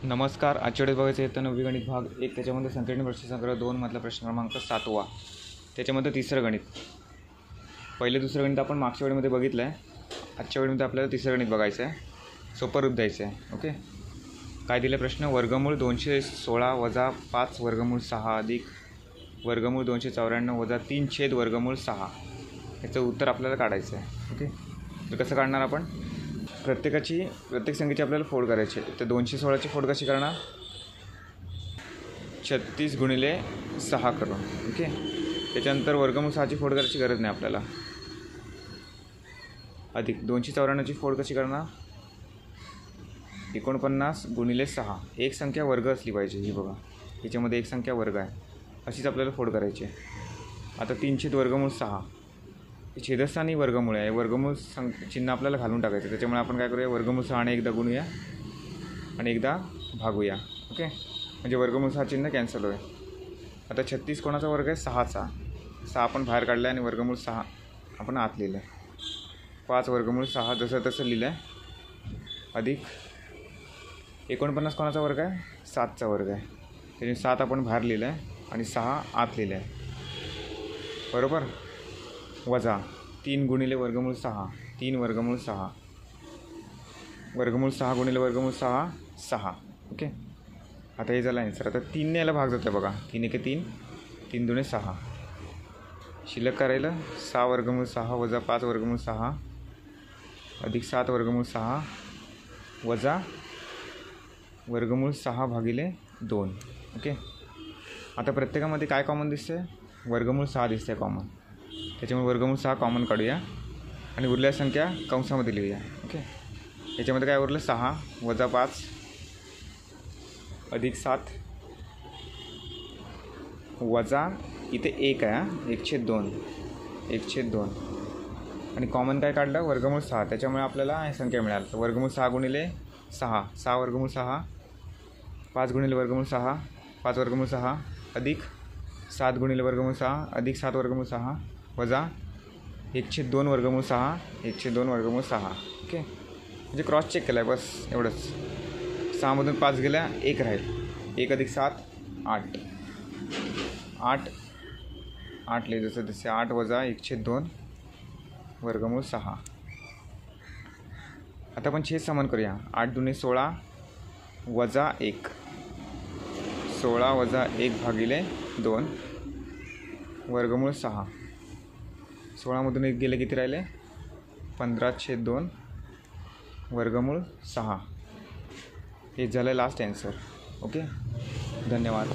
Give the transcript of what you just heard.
नमस्कार. आजच्या वेळेस बघायचं येतं 9वी गणित भाग 1, त्याच्यामध्ये संकीर्ण प्रश्न संग्रह 2 मधला प्रश्न क्रमांक 7वा, त्याच्यामध्ये तिसरं गणित. पहिले दुसरं गणित आपण मागच्या वेळेमध्ये बघितलं आहे. आजच्या वेळेमध्ये आपल्याला तिसरं गणित बघायचं आहे. सोपं रूप द्यायचं आहे. ओके. काय दिलं प्रश्न? वर्गमूळ 216 वजा 5 वर्गमूळ 6 अधिक वर्गमूळ 294 वजा 3 छेद वर्गमूळ 6. याचं उत्तर आपल्याला काढायचं आहे. ओके. तर कसं काढणार आपण? प्रत्येक संख्येची आपल्याला फोड करायची. तर 216ची फोड कशी करणार? 36 गुणिले 6 करून. ओके. त्याच्यानंतर वर्गमूळ 6ची फोड करायची गरज नाही आपल्याला. अधिक 294ची फोड कशी करणार? 49 गुणिले 6. एक संख्या वर्ग असली पाहिजे. ही बघा, याच्यामध्ये एक संख्या वर्ग आहे, अशीच आपल्याला फोड करायची आहे. आता 3 छेद वर्गमूळ 6. छेदस्थानी वर्गमूळ आहे. वर्गमूळ चिन्ह आपल्याला घालून टाकायचं. त्याच्यामुळे आपण काय करूया? वर्गमूळ 6ने एकदा गुणूया आणि एकदा भागूया. ओके. म्हणजे वर्गमूळ 6 चिन्ह कॅन्सल होईल. आता 36 कोणाचा वर्ग आहे? 6चा. 6 आपण बाहेर काढला आहे आणि वर्गमूळ 6 आपण आत लिहिलं आहे. 5 वर्गमूळ 6 जसं तसं लिहिलं आहे. अधिक 49 कोणाचा वर्ग आहे? 7चा वर्ग आहे. त्याने 7 आपण बाहेर लिहिलं आहे आणि 6 आत लिहिलं आहे. बरोबर. वजा 3 गुणिले वर्गमूळ 6. 3 वर्गमूळ 6. वर्गमूळ 6 गुणिले वर्गमूळ 6 6. ओके. आता हे झालं आन्सर. आता 3ने याला भाग जातो बघा. 3 एके 3, 3 दुणे 6. शिल्लक करायला 6 वर्गमूळ 6 वजा 5 वर्गमूळ 6 अधिक 7 वर्गमूळ 6 वजा वर्गमूळ 6 भागिले 2. ओके. आता प्रत्येकामध्ये काय कॉमन दिसते? वर्गमूळ 6 दिसते कॉमन. त्याच्यामुळे वर्गमूळ 6 कॉमन काढूया आणि उरलेल्या संख्या कंसामध्ये लिहूया. ओके. याच्यामध्ये काय उरलं? 6 वजा 5 अधिक 7 वजा इथे 1 आहे. 1/2. 1/2 आणि कॉमन काय काढलं? वर्गमूळ 6. त्याच्यामुळे आपल्याला ही संख्या मिळाली. तर वर्गमूळ 6 गुणिले 6. 6 वर्गमूळ 6. 5 गुणिले वर्गमूळ 6. 5 वर्गमूळ 6 अधिक 7 गुणिले वर्गमूळ 6 अधिक 7 वर्गमूळ 6 वजा 1/2 वर्गमूळ 6. 1/2 वर्गमूळ 6. ओके. म्हणजे क्रॉस चेक केला आहे बस एवढंच. 6मधून 5 गेल्या, 1 राहील. 1 अधिक 7 8. 8 लिहिलं जसं तसे. 8 वजा 1/2 वर्गमूळ 6. आता आपण छेद समान करूया. 8 दुणे 16 वजा 1. 16 वजा 1 भागिले 2 वर्गमूळ 6. 16मधून 1 गेले, किती राहिले? 15/2 वर्गमूळ 6. हे झालं लास्ट ॲन्सर. ओके. धन्यवाद.